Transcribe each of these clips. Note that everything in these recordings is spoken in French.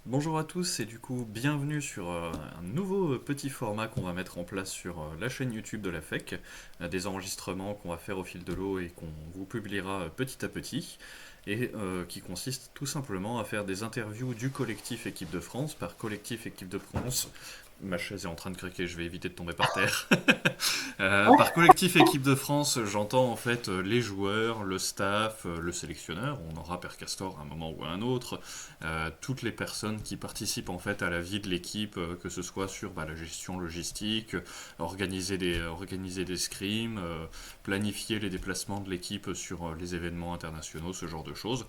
Bonjour à tous et du coup bienvenue sur un nouveau petit format qu'on va mettre en place sur la chaîne YouTube de la FEC, des enregistrements qu'on va faire au fil de l'eau et qu'on vous publiera petit à petit, et qui consiste tout simplement à faire des interviews du collectif Équipe de France. Par collectif Équipe de France, ma chaise est en train de craquer, je vais éviter de tomber par terre. Par collectif équipe de France, j'entends en fait les joueurs, le staff, le sélectionneur, on aura Per Castor à un moment ou à un autre, toutes les personnes qui participent en fait à la vie de l'équipe, que ce soit sur la gestion logistique, organiser des scrims, planifier les déplacements de l'équipe sur les événements internationaux, ce genre de choses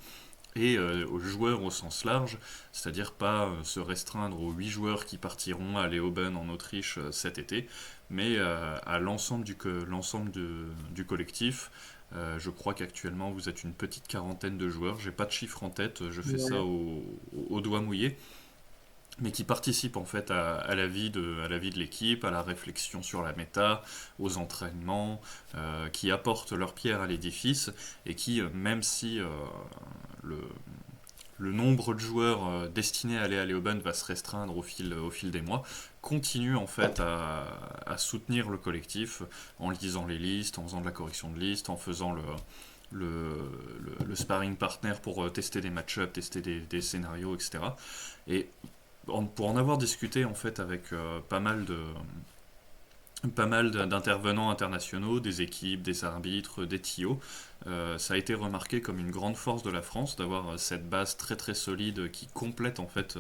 et aux joueurs au sens large, c'est-à-dire pas se restreindre aux 8 joueurs qui partiront à Leoben en Autriche cet été, mais à l'ensemble du collectif. Je crois qu'actuellement vous êtes une petite quarantaine de joueurs, j'ai pas de chiffre en tête, je fais ça Ouais. au doigt mouillé, mais qui participent en fait à la vie de l'équipe, à la réflexion sur la méta, aux entraînements, qui apportent leur pierre à l'édifice et qui, même si le, le nombre de joueurs destinés à aller à Leoben va se restreindre au fil des mois, continue en fait à soutenir le collectif en lisant les listes, en faisant de la correction de listes, en faisant le sparring partner pour tester des match-ups, tester des scénarios, etc. Et pour en avoir discuté en fait avec pas mal d'intervenants internationaux, des équipes, des arbitres, des TIO. Ça a été remarqué comme une grande force de la France d'avoir cette base très très solide qui complète en fait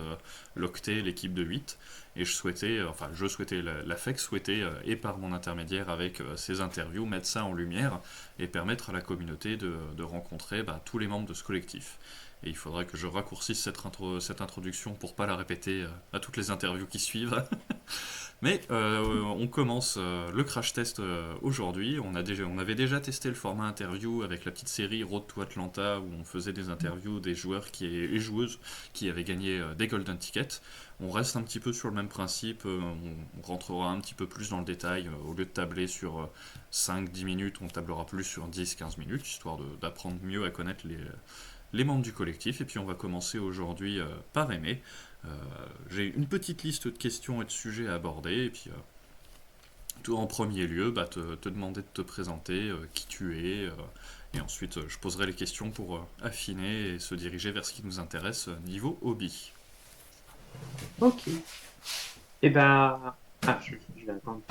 l'octet, l'équipe de 8. Et je souhaitais, la FEC souhaitait, et par mon intermédiaire avec ces interviews, mettre ça en lumière et permettre à la communauté de rencontrer tous les membres de ce collectif. Et il faudra que je raccourcisse cette introduction pour pas la répéter à toutes les interviews qui suivent. Mais on commence le crash test aujourd'hui. On avait déjà testé le format interview avec la petite série Road to Atlanta où on faisait des interviews des joueurs et joueuses qui avaient gagné des Golden Tickets. On reste un petit peu sur le même principe. On rentrera un petit peu plus dans le détail. Au lieu de tabler sur 5-10 minutes, on tablera plus sur 10-15 minutes, histoire d'apprendre mieux à connaître les membres du collectif. Et puis on va commencer aujourd'hui par Aimé. Euh, j'ai une petite liste de questions et de sujets à aborder, et puis tout en premier lieu, te demander de te présenter, qui tu es, et ensuite je poserai les questions pour affiner et se diriger vers ce qui nous intéresse niveau hobby. Ok. Eh ben, je vais attendre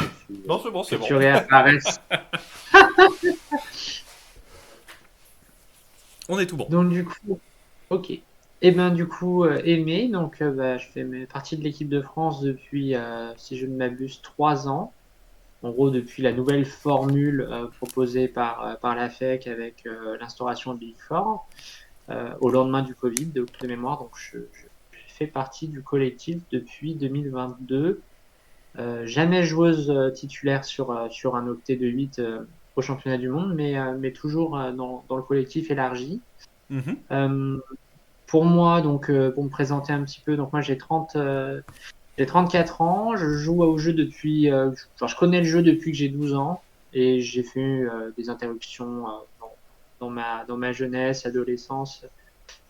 Non, c'est bon, que c'est bon. tu réapparaisses. On est tout bon. Donc du coup, ok. Eh ben du coup, Aimé, donc je fais partie de l'équipe de France depuis, si je ne m'abuse, 3 ans. En gros, depuis la nouvelle formule proposée par la FEC avec l'instauration de Big Four au lendemain du Covid, de mémoire. Donc je fais partie du collectif depuis 2022. Jamais joueuse titulaire sur un octet de 8 au championnat du monde, mais toujours dans le collectif élargi. Mhm. Euh, pour moi, donc, pour me présenter un petit peu, donc moi j'ai 34 ans, je joue au jeu depuis, enfin, je connais le jeu depuis que j'ai 12 ans et j'ai fait des interruptions dans ma jeunesse, adolescence.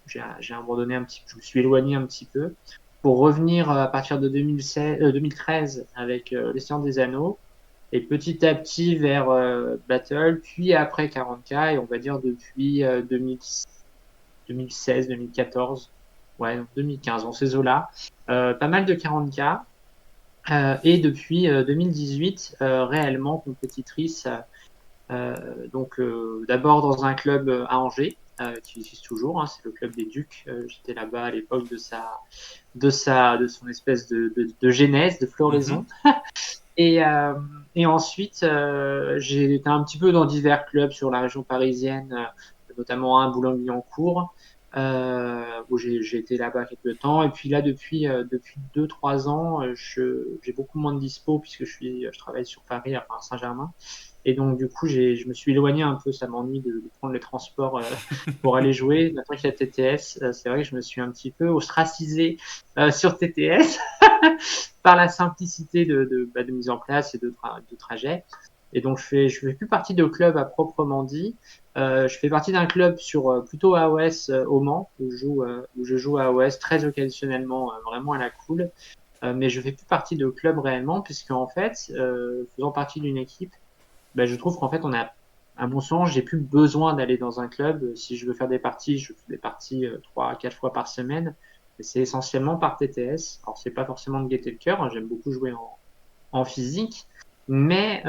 J'ai abandonné un petit peu, je me suis éloigné un petit peu pour revenir à partir de 2013 avec Les Seigneurs des Anneaux et petit à petit vers Battle, puis après 40K et on va dire depuis 2016, 2014, ouais, 2015, dans ces eaux-là. Pas mal de 40K et depuis 2018, réellement compétitrice donc d'abord dans un club à Angers, qui existe toujours, hein, c'est le club des Ducs. J'étais là-bas à l'époque de son espèce de genèse, de Mhm. floraison. Et, euh, et ensuite, j'ai été un petit peu dans divers clubs sur la région parisienne, notamment un Boulogne-Billancourt, où j'ai été là-bas quelques temps. Et puis là, depuis 2, 3 ans, j'ai beaucoup moins de dispo puisque je travaille sur Paris, à Saint-Germain. Et donc, du coup, je me suis éloigné un peu. Ça m'ennuie de prendre les transports pour aller jouer. Maintenant qu'il y a TTS, c'est vrai que je me suis un petit peu ostracisé sur TTS par la simplicité de mise en place et de trajet. Et donc je fais plus partie de club à proprement dit. Je fais partie d'un club sur plutôt AOS au Mans où je joue à AOS très occasionnellement, vraiment à la cool. Mais je fais plus partie de club réellement puisque en fait, faisant partie d'une équipe, ben, je trouve qu'en fait à mon sens, j'ai plus besoin d'aller dans un club. Si je veux faire des parties, je fais des parties 3 à 4 fois par semaine. Et c'est essentiellement par TTS. Alors c'est pas forcément de gaieté de cœur, hein, j'aime beaucoup jouer en physique, mais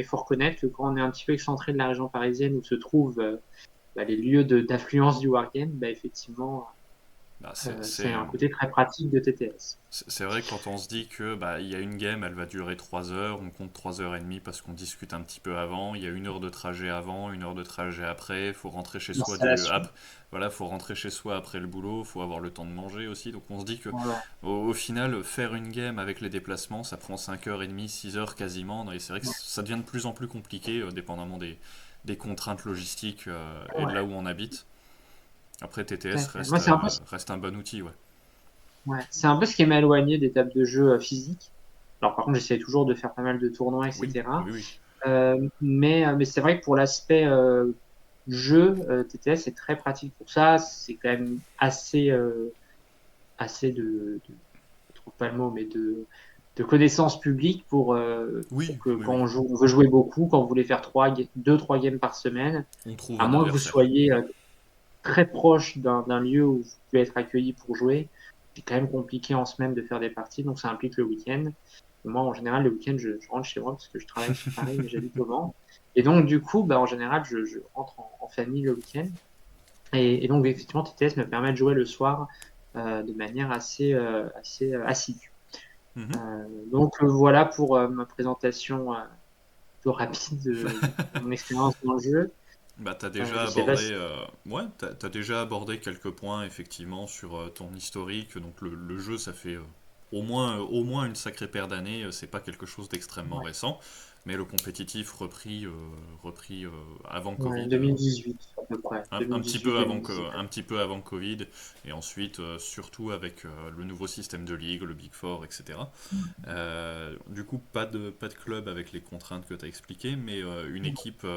faut reconnaître que quand on est un petit peu excentré de la région parisienne où se trouvent les lieux d'affluence du wargame, bah, effectivement, Bah, c'est un côté très pratique de TTS. c'est vrai que quand on se dit que bah, il y a une game, elle va durer 3 heures, on compte 3 heures et demie parce qu'on discute un petit peu avant, il y a 1 heure de trajet avant, 1 heure de trajet après, faut rentrer chez soi L'installation, voilà, faut rentrer chez soi après le boulot, faut avoir le temps de manger aussi, donc on se dit que voilà. au final, faire une game avec les déplacements, ça prend 5 heures et demie, 6 heures quasiment, et c'est vrai que ça devient de plus en plus compliqué, dépendamment des contraintes logistiques et de Ouais, là où on habite. Après, tout à TTS fait. Moi, c'est un peu, reste un bon outil, ouais. ouais, c'est un peu ce qui m'a éloigné des tables de jeu physiques. Alors, par contre, j'essaie toujours de faire pas mal de tournois, Oui, etc. oui, oui. Mais c'est vrai que pour l'aspect jeu, TTS est très pratique pour ça. C'est quand même assez je trouve pas le mot, mais de connaissances publiques pour Oui, que oui, quand oui. on veut jouer beaucoup, quand vous voulez faire 2, 3 games par semaine, On trouve à un moins que vous adversaire. soyez très proche d'un lieu où vous pouvez être accueilli pour jouer, c'est quand même compliqué en semaine de faire des parties, donc ça implique le week-end. Moi, en général, le week-end, je rentre chez moi parce que je travaille sur Paris, mais j'habite au Mans. Et donc, du coup, bah, en général, je rentre en famille le week-end. Et donc, effectivement, TTS me permet de jouer le soir de manière assez assidue. Mhm. Voilà pour ma présentation plutôt rapide de mon expérience dans le jeu. Bah, t'as déjà Je sais pas abordé, si... ouais, t'as déjà abordé quelques points effectivement sur ton historique. Donc le jeu, ça fait au moins une sacrée paire d'années. C'est pas quelque chose d'extrêmement Ouais, récent, mais le compétitif repris avant ouais, Covid, 2018 à peu près. un petit peu avant 2018-2019. un petit peu avant Covid, et ensuite surtout avec le nouveau système de ligue, le Big Four, etc. Du coup, pas de club avec les contraintes que tu as expliquées, mais une équipe,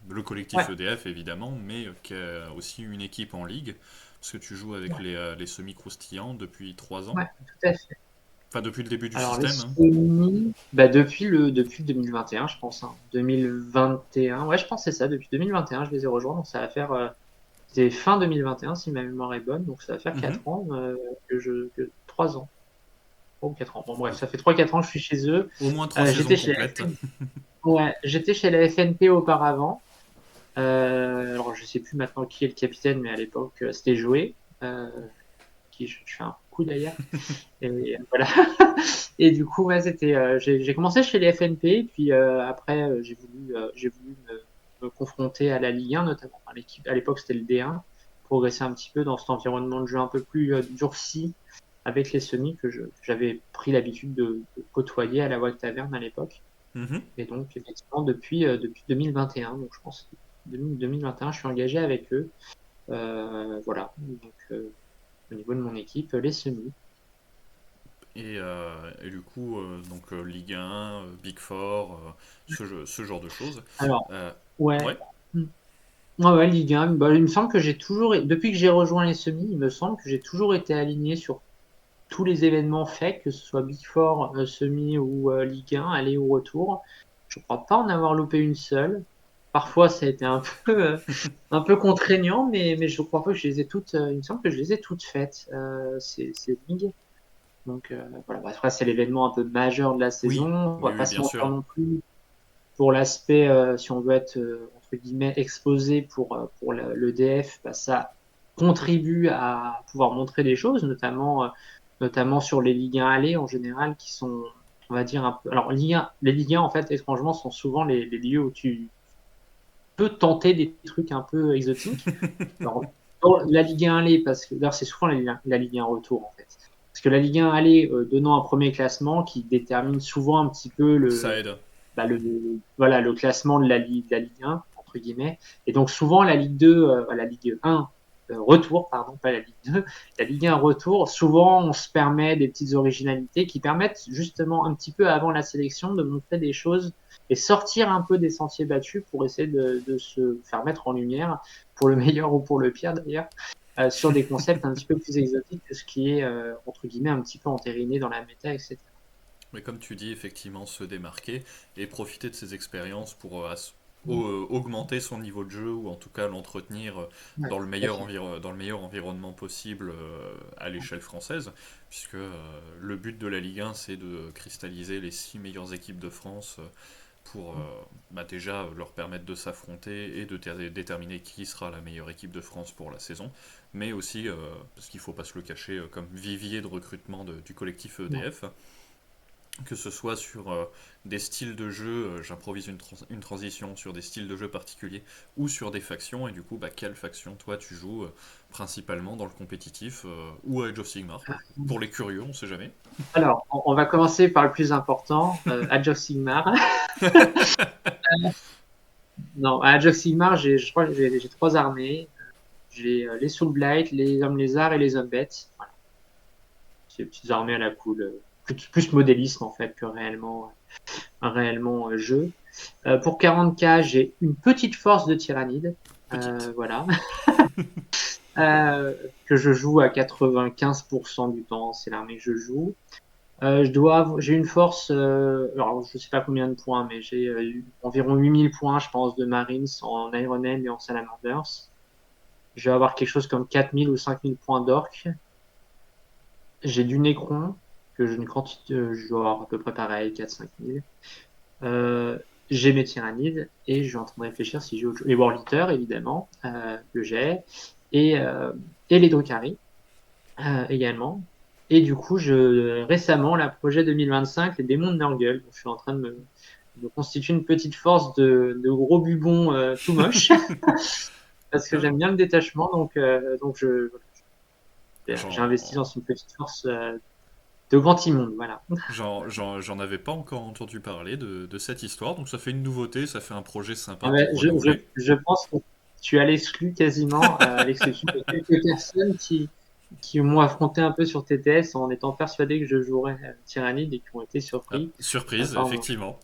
le collectif Ouais, EDF évidemment, mais qui a aussi une équipe en ligue, parce que tu joues avec ouais, les semi-croustillants depuis 3 ans, ouais, tout à fait. enfin depuis le début du Alors, les système, hein. semis, bah, depuis 2021, je pense. Hein. 2021, ouais, je pense que c'est ça. Depuis 2021, je les ai rejoints. Donc, ça va faire. C'était fin 2021, si ma mémoire est bonne. Donc, ça va faire Mhm. 4 ans 3 ans. 3 ou 4 ans. Bon, bref, ça fait 3 4 ans que je suis chez eux. Au moins 3 saisons J'étais chez complètes. ouais, j'étais chez la FNP auparavant. Alors, je sais plus maintenant qui est le capitaine, mais à l'époque, c'était Joé, qui je fais un coup d'ailleurs. Et voilà. Et du coup, ouais, j'ai commencé chez les FNP, puis après, j'ai voulu me confronter à la Ligue 1, notamment à l'équipe. À l'époque, c'était le D1, progresser un petit peu dans cet environnement de jeu un peu plus durci avec les semis que j'avais pris l'habitude de côtoyer à la Wack Taverne à l'époque. Mhm. Et donc, effectivement, depuis 2021, donc je pense 2021, je suis engagé avec eux. Voilà. Donc, au niveau de mon équipe, les semis. Et du coup, donc Ligue 1, Big Four, ce genre de choses. Alors, Euh, ouais. ouais, Ouais, ouais, Ligue 1. Bah, il me semble que depuis que j'ai rejoint les semis, il me semble que j'ai toujours été aligné sur tous les événements faits, que ce soit Big Four, semi ou Ligue 1, aller ou retour. Je crois pas en avoir loupé une seule. Parfois, ça a été un peu contraignant, mais je crois pas que je les ai toutes, il me semble que je les ai toutes faites, ces ligues. Donc, voilà. Bah, après, c'est l'événement un peu majeur de la saison. oui, On va oui, pas oui, se bien mentir sûr. non plus pour l'aspect, si on veut être entre guillemets exposé pour l'EDF, bah, ça contribue à pouvoir montrer des choses, notamment sur les Ligue 1 allées en général, qui sont, on va dire, un peu. Alors, les Ligue 1, en fait, étrangement, sont souvent les lieux où tu peux tenter des trucs un peu exotiques. Alors, dans la Ligue 1 allée, parce que d'ailleurs, c'est souvent la Ligue 1 retour, en fait. Parce que la Ligue 1 allée, donnant un premier classement qui détermine souvent un petit peu Ça aide. voilà, le classement de la Ligue 1, entre guillemets. Et donc souvent la Ligue 2, la Ligue 1 retour, pardon, pas la Ligue 2, la Ligue 1 retour, souvent on se permet des petites originalités qui permettent justement un petit peu avant la sélection de montrer des choses et sortir un peu des sentiers battus pour essayer de se faire mettre en lumière, pour le meilleur ou pour le pire d'ailleurs, sur des concepts un petit peu plus exotiques que ce qui est, entre guillemets, un petit peu entériné dans la méta, etc. Mais comme tu dis, effectivement, se démarquer et profiter de ces expériences pour augmenter son niveau de jeu ou en tout cas l'entretenir Ouais, dans le tout à meilleur, fait. dans le meilleur environnement possible à l'échelle française, puisque le but de la Ligue 1, c'est de cristalliser les 6 meilleures équipes de France pour déjà leur permettre de s'affronter et de déterminer qui sera la meilleure équipe de France pour la saison, mais aussi, parce qu'il ne faut pas se le cacher, comme vivier de recrutement du collectif Ouais. EDF, que ce soit sur des styles de jeu, j'improvise une transition sur des styles de jeu particuliers, ou sur des factions, et du coup, quelle faction toi tu joues principalement dans le compétitif, ou à Age of Sigmar, pour les curieux, on sait jamais. Alors, on va commencer par le plus important, Age of Sigmar. Non, à Age of Sigmar, je crois que j'ai trois armées. J'ai les Soulblight, les hommes lézards et les hommes bêtes. Voilà. C'est des petites armées à la cool, plus modélisme en fait que réellement jeu. Pour 40K, j'ai une petite force de tyrannide. Petite. Voilà. Que je joue à 95% du temps, c'est l'armée que je joue. J'ai une force, alors je sais pas combien de points, mais j'ai environ 8000 points, je pense, de Marines en Iron Man et en Salamanders. Je vais avoir quelque chose comme 4000 ou 5000 points d'orques. J'ai du Necron, que j'ai une quantité, je dois avoir à peu près pareil, 4-5 000. Euh, j'ai mes tyrannides, et je suis en train de réfléchir si j'ai autre chose. Les War Eaters, évidemment, que j'ai, et, euh, et les Drukhari, également. Et du coup, récemment, la projet 2025, les démons de Nurgle. Je suis en train de me constituer une petite force de gros bubons tout moches, parce que Ah, j'aime bien le détachement, donc j'ai investi J'en dans une petite force de grand immonde, voilà. j'en avais pas encore entendu parler de cette histoire, donc ça fait une nouveauté, ça fait un projet sympa Ah ben, pour renouveler. je pense que tu as l'exclu quasiment, à l'exception de quelques personnes qui m'ont affronté un peu sur TTS en étant persuadés que je jouerais Tyrannide et qui ont été Ah, surpris surprise, par mon. effectivement.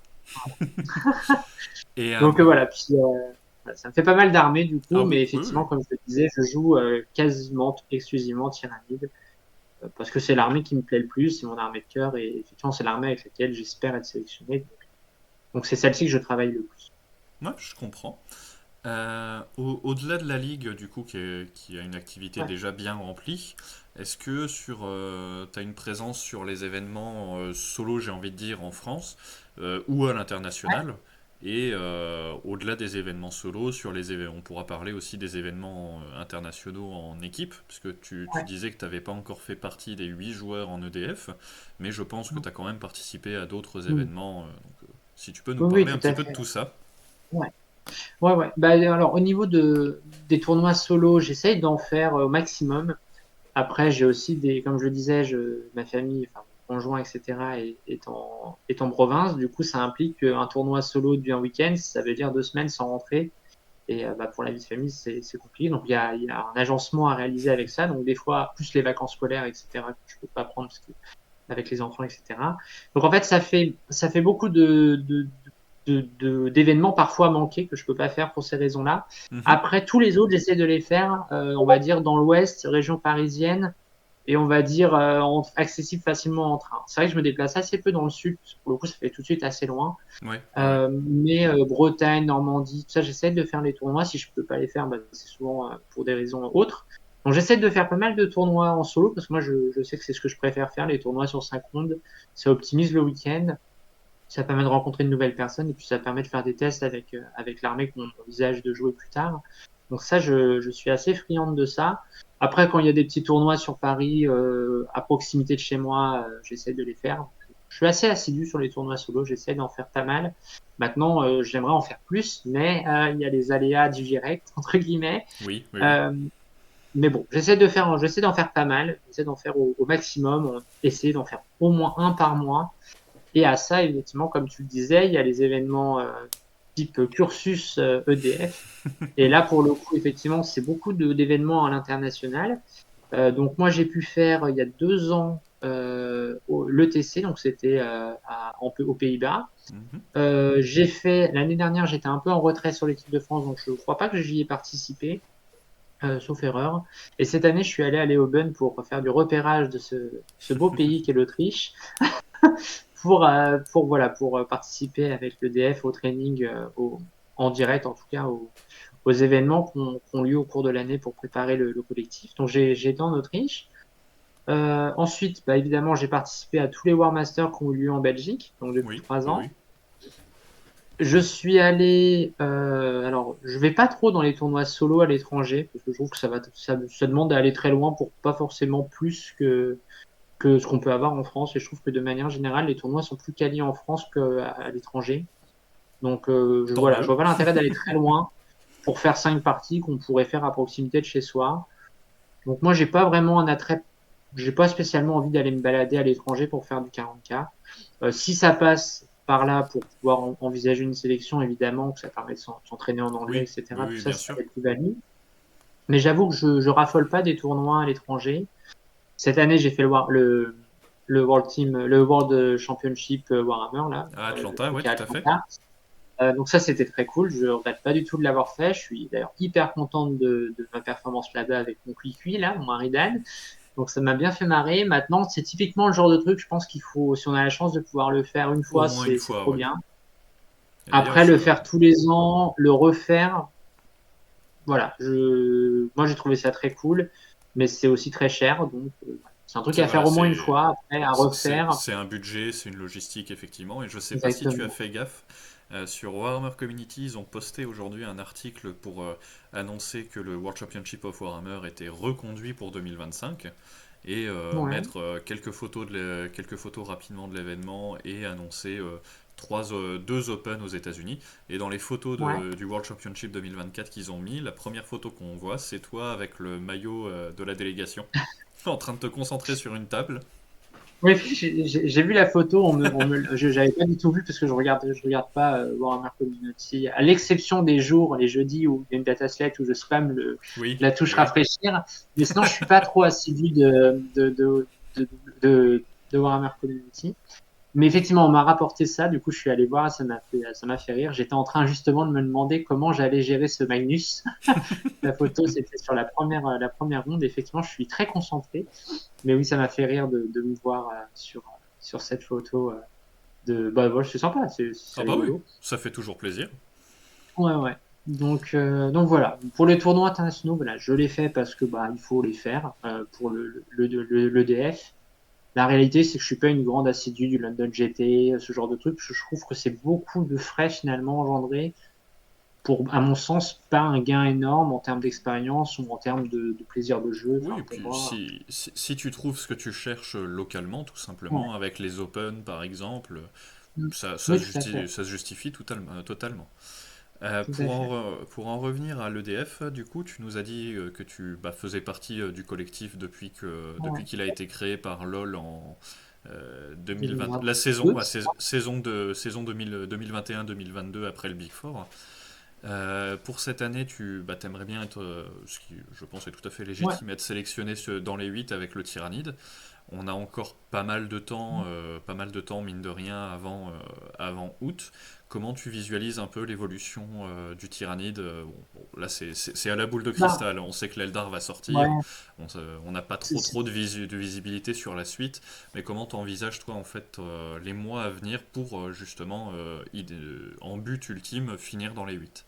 Et Voilà, puis voilà, ça me fait pas mal d'armées du ah coup, oui, mais oui, oui. effectivement, comme je te disais, je joue quasiment exclusivement Tyrannide parce que c'est l'armée qui me plaît le plus, c'est mon armée de cœur et effectivement, c'est l'armée avec laquelle j'espère être sélectionné. Donc c'est celle-ci que je travaille le plus. Ouais, je comprends. Au-delà de la ligue, du coup, qui a une activité Ouais. déjà bien remplie, est-ce que tu as une présence sur les événements solo, j'ai envie de dire, en France ou à l'international? Et au-delà des événements solo, on pourra parler aussi des événements internationaux en équipe, puisque tu Ouais. disais que tu n'avais pas encore fait partie des 8 joueurs en EDF, mais je pense que tu as quand même participé à d'autres Mm. événements. Si tu peux nous Oui, oui, parler un tout petit à peu de fait. tout ça. Ouais. Ouais, ouais. Bah, alors, au niveau des tournois solo, j'essaye d'en faire au maximum. Après, j'ai aussi comme je le disais, ma famille, enfin, mon conjoint, etc., est en province. Du coup, ça implique qu'un tournoi solo d'un week-end, ça veut dire 2 semaines sans rentrer. Et pour la vie de famille, c'est compliqué. Donc, il y a un agencement à réaliser avec ça. Donc, des fois, plus les vacances scolaires, etc., que je peux pas prendre parce que avec les enfants, etc. Donc en fait, ça fait beaucoup d'événements parfois manqués que je peux pas faire pour ces raisons-là. Mhm. Après, tous les autres, j'essaie de les faire, on va dire, dans l'ouest, région parisienne, et on va dire accessible facilement en train. C'est vrai que je me déplace assez peu dans le sud, parce que pour le coup, ça fait tout de suite assez loin. Ouais, ouais, ouais. Mais Bretagne, Normandie, tout ça, j'essaie de faire les tournois. Si je peux pas les faire, c'est souvent pour des raisons autres. Donc j'essaie de faire pas mal de tournois en solo parce que moi je sais que c'est ce que je préfère faire, les tournois sur 5 rondes. Ça optimise le week-end, ça permet de rencontrer de nouvelles personnes et puis ça permet de faire des tests avec l'armée qu'on envisage de jouer plus tard. Donc ça, je suis assez friande de ça. Après, quand il y a des petits tournois sur Paris, à proximité de chez moi, j'essaie de les faire. Je suis assez assidu sur les tournois solo, j'essaie d'en faire pas mal. Maintenant, j'aimerais en faire plus, mais il y a les aléas du direct, entre guillemets. Oui, oui, oui. Euh, mais bon, j'essaie d'en faire pas mal, j'essaie d'en faire au maximum, essayer d'en faire au moins un par mois. Et à ça, effectivement, comme tu le disais, il y a les événements type cursus EDF. Et là, pour le coup, effectivement, c'est beaucoup d'événements à l'international. Donc moi, j'ai pu faire il y a 2 ans l'ETC, donc c'était aux Pays-Bas. Mhm. J'ai fait l'année dernière, j'étais un peu en retrait sur l'équipe de France, donc je ne crois pas que j'y ai participé, sauf erreur. Et cette année, je suis allé à Leoben pour faire du repérage de ce beau pays qu'est l'Autriche, pour participer avec l'EDF au training, en direct en tout cas, aux événements qui ont lieu au cours de l'année pour préparer le collectif. Donc j'ai été en Autriche. Ensuite, bah, évidemment, j'ai participé à tous les War Masters qui ont eu lieu en Belgique, donc depuis Oui, 3 ans. oui, Je suis allé, alors je vais pas trop dans les tournois solo à l'étranger parce que je trouve que ça demande d'aller très loin pour pas forcément plus que ce qu'on peut avoir en France. Et je trouve que de manière générale, les tournois sont plus quali en France qu'à l'étranger. Donc tant je mieux. vois pas l'intérêt d'aller très loin pour faire 5 parties qu'on pourrait faire à proximité de chez soi. Donc moi, j'ai pas spécialement envie d'aller me balader à l'étranger pour faire du 40K. Si ça passe par là pour pouvoir envisager une sélection, évidemment, que ça permet de s'entraîner en anglais, Oui, oui, etc. Tout oui, ça, bien c'est sûr. des plus-values. Mais j'avoue que je raffole pas des tournois à l'étranger. Cette année, j'ai fait le World Championship Warhammer, là, À le Atlanta, truc ouais, à tout à fait. Atlanta. Donc ça, c'était très cool. Je regrette pas du tout de l'avoir fait. Je suis d'ailleurs hyper contente de ma performance là-bas avec mon Cuicui, là, mon Aridan. Donc ça m'a bien fait marrer. Maintenant, c'est typiquement le genre de truc, je pense qu'il faut, si on a la chance de pouvoir le faire une Au fois, moins une c'est fois, trop ouais. bien. Et d'ailleurs, Après, le faire tous les ans, le refaire, voilà. Moi, j'ai trouvé ça très cool, mais c'est aussi très cher. Donc, c'est un truc à faire voilà, au moins une fois, après à refaire. c'est un budget, c'est une logistique, effectivement. Et je sais pas si tu as Exactement. fait gaffe, sur Warhammer Community, ils ont posté aujourd'hui un article pour annoncer que le World Championship of Warhammer était reconduit pour 2025 et Ouais, mettre quelques photos rapidement de l'événement et annoncer deux Open aux États-Unis. Et dans les photos ouais. du World Championship 2024 qu'ils ont mis, la première photo qu'on voit, c'est toi avec le maillot de la délégation, en train de te concentrer sur une table. Oui, j'ai vu la photo, j'avais pas du tout vu parce que je regarde pas Warhammer Community, à l'exception des jours, les jeudis où il y a une dataslate où je spam Oui, la touche oui. rafraîchir, mais sinon je suis pas trop assidu de, de Warhammer Community. Mais effectivement, on m'a rapporté ça, du coup je suis allé voir, ça m'a fait rire. J'étais en train justement de me demander comment j'allais gérer ce Magnus. La photo, c'était sur la première ronde. Effectivement, je suis très concentré. Mais oui, ça m'a fait rire de me voir sur cette photo. Bah, voilà, c'est sympa, c'est Ah bah oui, rigolo. ça fait toujours plaisir. Ouais, ouais. Donc voilà. Pour les tournois internationaux, voilà, je les fais parce que bah il faut les faire pour l'EDF. La réalité, c'est que je suis pas une grande assidue du London GT, ce genre de truc. Je trouve que c'est beaucoup de frais finalement engendrés pour, à mon sens, pas un gain énorme en termes d'expérience ou en termes de plaisir de jeu. Oui, Enfin, et pour puis moi, si tu trouves ce que tu cherches localement, tout ouais. simplement, avec les Open par exemple, Mm. Oui, tout à fait. ça se justifie totalement. Tout à fait. Pour en revenir à l'EDF, du coup, tu nous as dit que tu faisais partie du collectif depuis Ouais. qu'il a été créé par LoL en 2020, la saison, 2022, ouais, saison 2021-2022 après le Big Four. Pour cette année, tu aimerais bien être, ce qui je pense est tout à fait ouais. légitime, être sélectionné dans les 8 avec le Tyrannide. On a encore pas mal de temps mine de rien avant août. Comment tu visualises un peu l'évolution du Tyrannide? Là, c'est à la boule de Bah, cristal. On sait que l'Eldar va sortir. ouais. On n'a pas c'est- c'est- trop de visibilité sur la suite. Mais comment t'envisages toi en fait les mois à venir pour justement en but ultime finir dans les 8?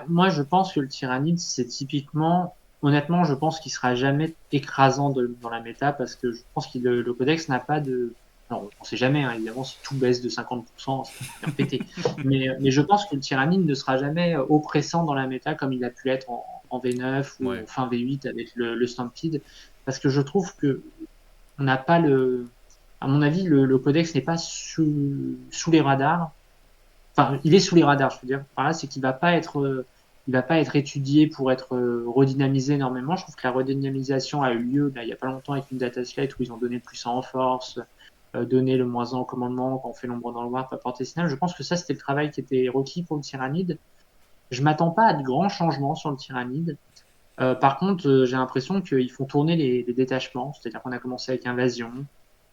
Moi, je pense que le Tyrannide, c'est typiquement, honnêtement, je pense qu'il sera jamais écrasant dans la méta parce que je pense que le codex n'a pas de, alors, on sait jamais, hein, évidemment, si tout baisse de 50%, ça va faire péter. Mais je pense que le Tyrannide ne sera jamais oppressant dans la méta comme il a pu l'être en V9 ou Ouais. en fin V8 avec le Stampede parce que je trouve que on n'a pas à mon avis, le codex n'est pas sous les radars. Enfin, il est sous les radars, je veux dire. Par là, c'est qu'il va pas être étudié pour être redynamisé énormément. Je trouve que la redynamisation a eu lieu là, il y a pas longtemps avec une data slate où ils ont donné plus en force. donner le -1 au commandement quand on fait l'ombre dans le noir, pas porter signal. Je pense que ça, c'était le travail qui était requis pour le tyrannide. Je m'attends pas à de grands changements sur le tyrannide. Par contre, j'ai l'impression qu'ils font tourner les détachements, c'est-à-dire qu'on a commencé avec Invasion,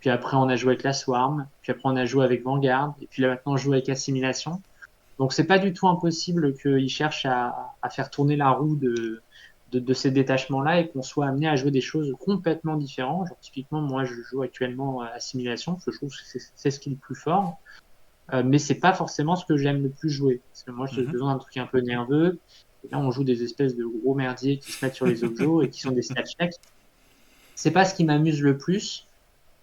puis après on a joué avec la Swarm, puis après on a joué avec Vanguard, et puis là maintenant on joue avec Assimilation. Donc c'est pas du tout impossible qu'ils cherchent à faire tourner la roue de ces détachements-là et qu'on soit amené à jouer des choses complètement différentes. Genre typiquement, moi je joue actuellement à Assimilation, parce que je trouve que c'est ce qui est le plus fort. Mais c'est pas forcément ce que j'aime le plus jouer. Parce que moi, j'ai Mhm. besoin d'un truc un peu nerveux. Et là, on joue des espèces de gros merdiers qui se mettent sur les objets et qui sont des stat checks. C'est pas ce qui m'amuse le plus.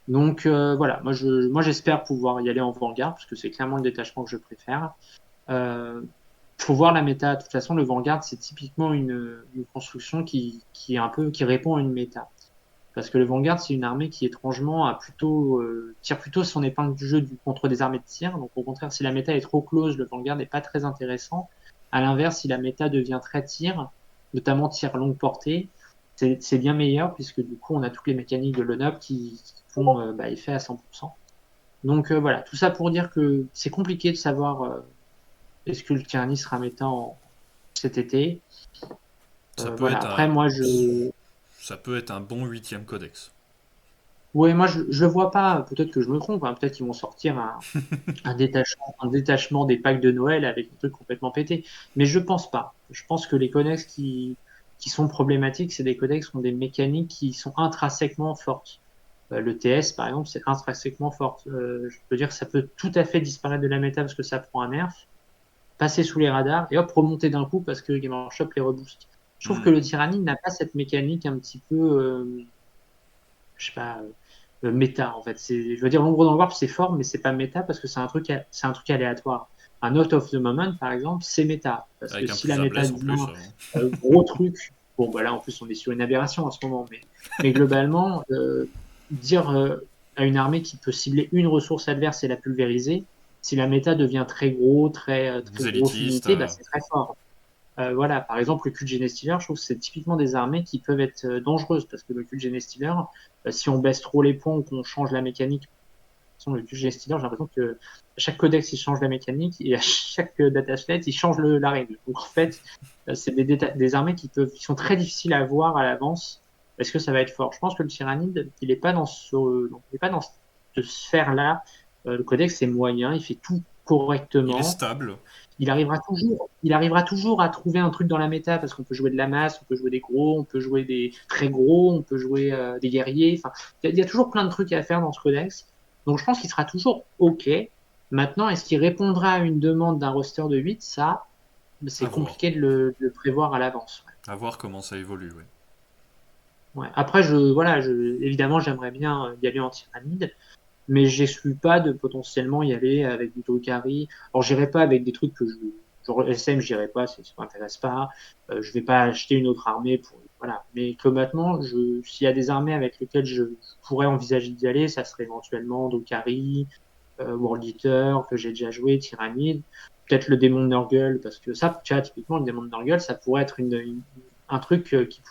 Donc voilà, moi j'espère pouvoir y aller en Vanguard, parce que c'est clairement le détachement que je préfère. Euh, faut voir la méta. De toute façon, le Vanguard, c'est typiquement une construction qui est un peu, qui répond à une méta. Parce que le Vanguard, c'est une armée qui étrangement tire plutôt son épingle du jeu contre des armées de tir. Donc au contraire, si la méta est trop close, le Vanguard n'est pas très intéressant. À l'inverse, si la méta devient très tir, notamment tir longue portée, c'est bien meilleur puisque du coup on a toutes les mécaniques de l'UNOP qui font effet à 100%. Donc voilà, tout ça pour dire que c'est compliqué de savoir est-ce que le tyrannie sera méta cet été. Ça peut Voilà, être après un, moi je ça peut être un bon huitième codex. Ouais, moi je vois pas, peut-être que je me trompe, hein, peut-être qu'ils vont sortir un détachement des packs de Noël avec des trucs complètement pétés. Mais je pense pas. Je pense que les codex qui sont problématiques, c'est des codex qui ont des mécaniques qui sont intrinsèquement fortes. Le TS, par exemple, c'est intrinsèquement fort. Je peux dire que ça peut tout à fait disparaître de la méta parce que ça prend un nerf, passer sous les radars et hop, remonter d'un coup parce que Game Workshop les rebooste. Je trouve que Hmm. le Tyranny n'a pas cette mécanique un petit peu, je sais pas, méta en fait. Je veux dire, l'ombre dans le warp c'est fort, mais c'est pas méta parce que c'est un truc aléatoire. Un Out of the Moment, par exemple, c'est méta parce que Avec un si la plus un méta bless en devient plus. gros truc, bon bah là en plus on est sur une aberration en ce moment, mais globalement dire à une armée qui peut cibler une ressource adverse et la pulvériser, si la méta devient très gros, très Des grosse élitistes. unité, bah c'est très fort. Voilà, par exemple, le cul de Genestealer, je trouve que c'est typiquement des armées qui peuvent être dangereuses parce que le cul de Genestealer, si on baisse trop les points ou qu'on change la mécanique, de toute façon, le cul de Genestealer, j'ai l'impression que à chaque codex, il change la mécanique et à chaque dataset, il change la règle. Donc en fait, c'est des armées qui sont très difficiles à voir à l'avance. Est-ce que ça va être fort? Je pense que le Tyrannide, il est pas il est pas dans cette sphère-là. Le codex, c'est moyen, il fait tout Il est correctement stable. il arrivera toujours à trouver un truc dans la méta parce qu'on peut jouer de la masse, on peut jouer des gros, on peut jouer des très gros, on peut jouer des guerriers. Enfin, il y a toujours plein de trucs à faire dans ce codex. Donc je pense qu'il sera toujours OK. Maintenant, est-ce qu'il répondra à une demande d'un roster de 8? Ça, À c'est voir. compliqué de le prévoir à l'avance. À voir comment ça évolue, ouais. Ouais. Après, voilà, évidemment, j'aimerais bien y aller en tyrannide, mais j'exclus pas de potentiellement y aller avec du Drukhari. Alors, j'irai pas avec des trucs genre SM, j'irai pas, ça m'intéresse pas. Je vais pas acheter une autre armée voilà. Mais que maintenant, s'il y a des armées avec lesquelles je pourrais envisager d'y aller, ça serait éventuellement Drukhari, World Eater, que j'ai déjà joué, Tyrannide, peut-être le démon de Nurgle, parce que ça, tu vois, typiquement, le démon de Nurgle, ça pourrait être un truc qui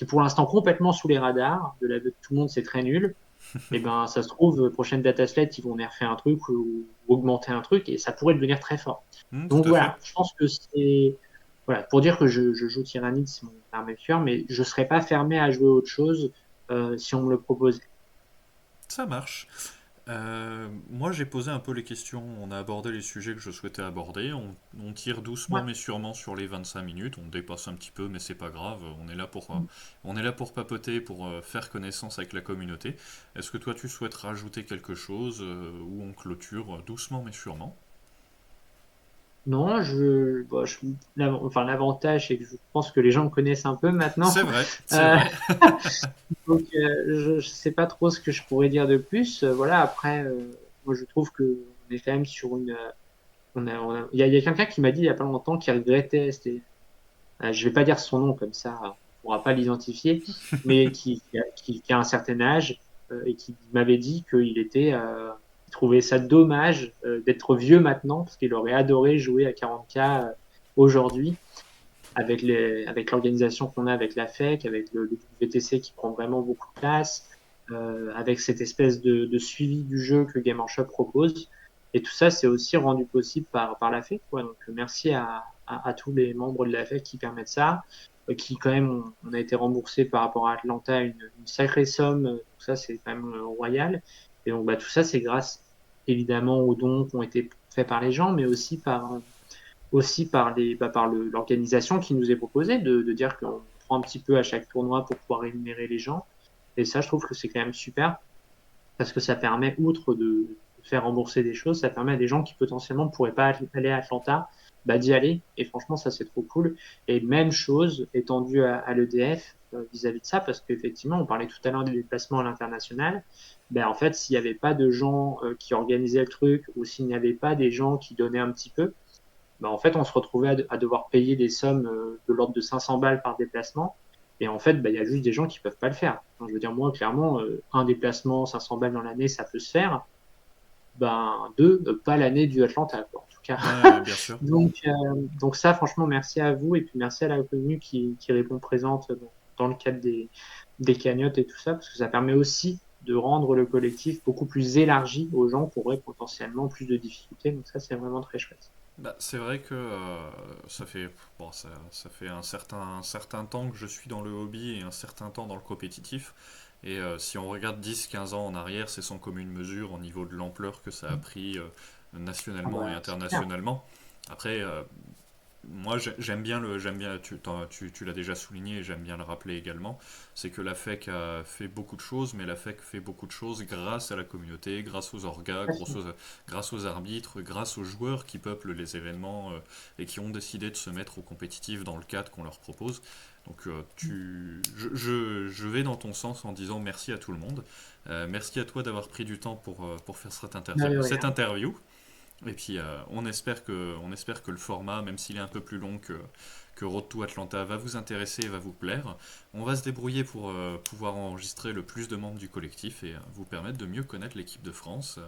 pour l'instant complètement sous les radars, de la vue de tout le monde, c'est très nul. Et ben, ça se trouve, prochaine dataslate, ils vont nerfer un truc ou augmenter un truc et ça pourrait devenir très fort. Donc Tout à fait. voilà, je pense que voilà, pour dire que je joue Tyrannide, c'est mon armée de cœur, mais je serais pas fermé à jouer autre chose si on me le proposait. Ça marche. Moi, j'ai posé un peu les questions, on a abordé les sujets que je souhaitais aborder, on tire doucement Ouais. mais sûrement sur les 25 minutes, on dépasse un petit peu mais c'est pas grave, on est là pour papoter, pour faire connaissance avec la communauté. Est-ce que toi tu souhaites rajouter quelque chose ou on clôture doucement mais sûrement? Non, enfin, l'avantage, c'est que je pense que les gens me connaissent un peu maintenant. C'est vrai, c'est Euh, vrai. donc, je sais pas trop ce que je pourrais dire de plus. Voilà, après, moi, je trouve que on est quand même sur il y a quelqu'un qui m'a dit il y a pas longtemps qu'il regrettait, je vais pas dire son nom comme ça, on pourra pas l'identifier, mais qui a un certain âge et qui m'avait dit il trouvait ça dommage d'être vieux maintenant parce qu'il aurait adoré jouer à 40K aujourd'hui avec l'organisation qu'on a avec la FEC, avec le WTC qui prend vraiment beaucoup de place. avec cette espèce de suivi du jeu que Game Workshop propose. Et tout ça, c'est aussi rendu possible par la FEC, quoi. Donc, merci à tous les membres de la FEC qui permettent ça, qui quand même, on a été remboursé par rapport à Atlanta une sacrée somme. Donc ça, c'est quand même royal. Et donc, bah, tout ça, c'est grâce évidemment aux dons qui ont été faits par les gens, mais aussi par l'organisation qui nous est proposée de dire qu'on prend un petit peu à chaque tournoi pour pouvoir rémunérer les gens. Et ça, je trouve que c'est quand même super parce que ça permet, outre de faire rembourser des choses, ça permet à des gens qui potentiellement ne pourraient pas aller à Atlanta, bah, d'y aller. Et franchement, ça, c'est trop cool. Et même chose étendue à l'EDF vis-à-vis de ça, parce qu'effectivement, on parlait tout à l'heure des déplacements à l'international. Ben, en fait, s'il n'y avait pas de gens qui organisaient le truc, ou s'il n'y avait pas des gens qui donnaient un petit peu, ben, en fait, on se retrouvait à devoir payer des sommes de l'ordre de 500 balles par déplacement. Et en fait, bah, il y a juste des gens qui peuvent pas le faire. Donc, je veux dire, moi, clairement, un déplacement, 500 balles dans l'année, ça peut se faire. Ben, deux, pas l'année du Atlanta, quoi, en tout cas. Ouais, bien sûr. Donc ça, franchement, merci à vous et puis merci à la commune qui répond présente dans le cadre des cagnottes et tout ça, parce que ça permet aussi de rendre le collectif beaucoup plus élargi aux gens qui auraient potentiellement plus de difficultés. Donc ça, c'est vraiment très chouette. Bah, c'est vrai que ça fait, bon, ça fait un certain temps que je suis dans le hobby et un certain temps dans le compétitif. Et si on regarde 10-15 ans en arrière, c'est sans commune mesure au niveau de l'ampleur que ça a pris Ah nationalement et bah, c'est clair. internationalement. Après, moi, j'aime bien tu l'as déjà souligné et j'aime bien le rappeler également, c'est que la FEC a fait beaucoup de choses, mais la FEC fait beaucoup de choses grâce à la communauté, grâce aux orgas, grâce aux arbitres, grâce aux joueurs qui peuplent les événements et qui ont décidé de se mettre au compétitif dans le cadre qu'on leur propose. Donc, je vais dans ton sens en disant merci à tout le monde. Merci à toi d'avoir pris du temps pour faire Bah, de cette rien. interview. Et puis on espère que le format, même s'il est un peu plus long que Road to Atlanta, va vous intéresser et va vous plaire. On va se débrouiller pour pouvoir enregistrer le plus de membres du collectif et vous permettre de mieux connaître l'équipe de France.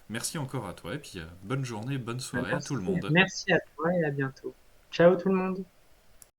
Merci encore à toi et puis bonne journée, bonne Bah, soirée à tout merci. le monde. Merci à toi et à bientôt. Ciao tout le monde.